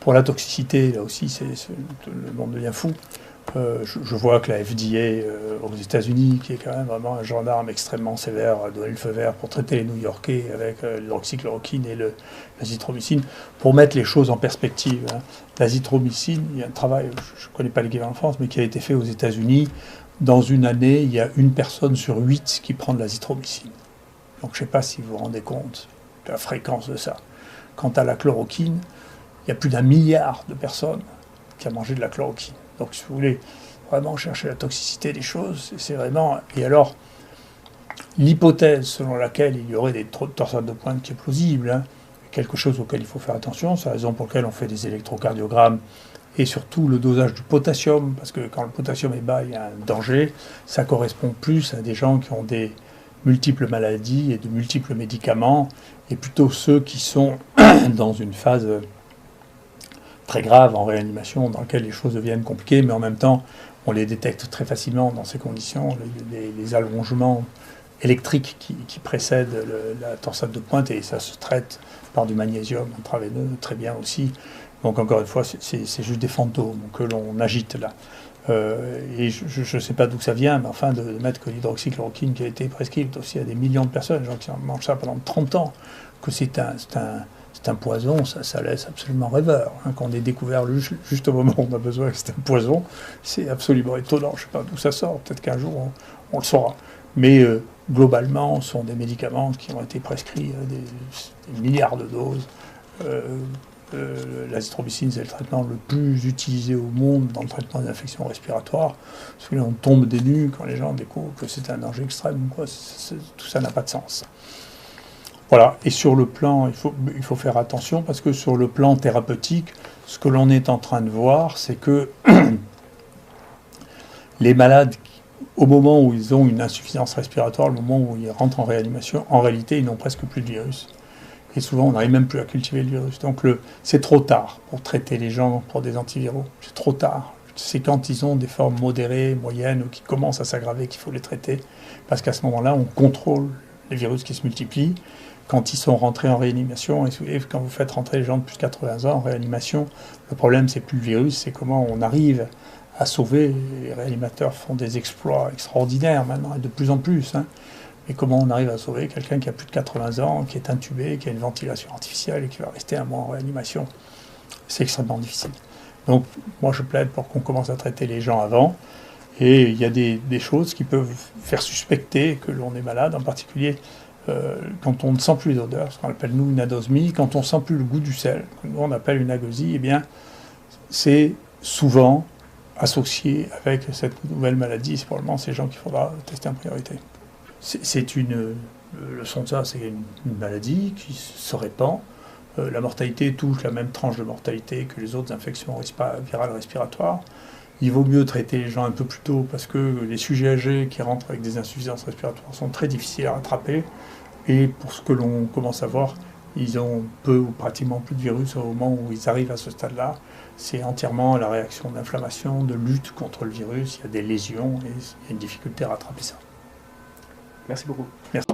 Pour la toxicité, là aussi, le monde devient fou. Je vois que la FDA aux États-Unis, qui est quand même vraiment un gendarme extrêmement sévère, a donné le feu vert pour traiter les New-Yorkais avec l'hydroxychloroquine et l'azithromycine. Pour mettre les choses en perspective, hein, l'azithromycine, il y a un travail, je ne connais pas l'équivalent en France, mais qui a été fait aux États-Unis. Dans une année, il y a 1 personne sur 8 qui prend de l'azithromycine. Donc je ne sais pas si vous vous rendez compte de la fréquence de ça. Quant à la chloroquine, il y a plus d'1 milliard de personnes qui ont mangé de la chloroquine. Donc si vous voulez vraiment chercher la toxicité des choses, c'est vraiment... Et alors, l'hypothèse selon laquelle il y aurait des torsades de pointe qui est plausible, hein, quelque chose auquel il faut faire attention, c'est la raison pour laquelle on fait des électrocardiogrammes, et surtout le dosage du potassium, parce que quand le potassium est bas, il y a un danger, ça correspond plus à des gens qui ont des multiples maladies et de multiples médicaments, et plutôt ceux qui sont dans une phase très grave en réanimation, dans laquelle les choses deviennent compliquées, mais en même temps, on les détecte très facilement dans ces conditions, les allongements électriques qui précèdent la torsade de pointe, et ça se traite par du magnésium intraveineux très bien aussi. Donc encore une fois, c'est juste des fantômes que l'on agite là. Et je ne sais pas d'où ça vient, mais enfin de mettre que l'hydroxychloroquine qui a été prescrite aussi à des millions de personnes, des gens qui en mangent ça pendant 30 ans, que c'est un poison, ça laisse absolument rêveur. Hein, qu'on ait découvert juste au moment où on a besoin que c'est un poison, c'est absolument étonnant. Je ne sais pas d'où ça sort, peut-être qu'un jour on le saura. Mais globalement, ce sont des médicaments qui ont été prescrits à des milliards de doses. L'azithromycine, c'est le traitement le plus utilisé au monde dans le traitement des infections respiratoires. Parce que là, on tombe des nues quand les gens découvrent que c'est un danger extrême. Quoi. Tout ça n'a pas de sens. Voilà. Et sur le plan, il faut faire attention, parce que sur le plan thérapeutique, ce que l'on est en train de voir, c'est que les malades, au moment où ils ont une insuffisance respiratoire, le moment où ils rentrent en réanimation, en réalité, ils n'ont presque plus de virus. Et souvent, on n'arrive même plus à cultiver le virus. Donc, c'est trop tard pour traiter les gens pour des antiviraux. C'est trop tard. C'est quand ils ont des formes modérées, moyennes, ou qui commencent à s'aggraver qu'il faut les traiter. Parce qu'à ce moment-là, on contrôle les virus qui se multiplient. Quand ils sont rentrés en réanimation, et quand vous faites rentrer les gens de plus de 80 ans en réanimation, le problème, c'est plus le virus, c'est comment on arrive à sauver. Les réanimateurs font des exploits extraordinaires maintenant, et de plus en plus. Hein. Et comment on arrive à sauver quelqu'un qui a plus de 80 ans, qui est intubé, qui a une ventilation artificielle et qui va rester 1 mois en réanimation. C'est extrêmement difficile. Donc, moi, je plaide pour qu'on commence à traiter les gens avant. Et il y a des choses qui peuvent faire suspecter que l'on est malade, en particulier quand on ne sent plus les odeurs, ce qu'on appelle, nous, une anosmie, quand on ne sent plus le goût du sel, que nous, on appelle une agosie, eh bien, c'est souvent associé avec cette nouvelle maladie. C'est probablement ces gens qu'il faudra tester en priorité. Le SONSA, c'est une maladie qui se répand. La mortalité touche la même tranche de mortalité que les autres infections virales respiratoires. Il vaut mieux traiter les gens un peu plus tôt, parce que les sujets âgés qui rentrent avec des insuffisances respiratoires sont très difficiles à rattraper. Et pour ce que l'on commence à voir, ils ont peu ou pratiquement plus de virus au moment où ils arrivent à ce stade-là. C'est entièrement la réaction d'inflammation, de lutte contre le virus. Il y a des lésions et il y a une difficulté à rattraper ça. Merci beaucoup. Merci.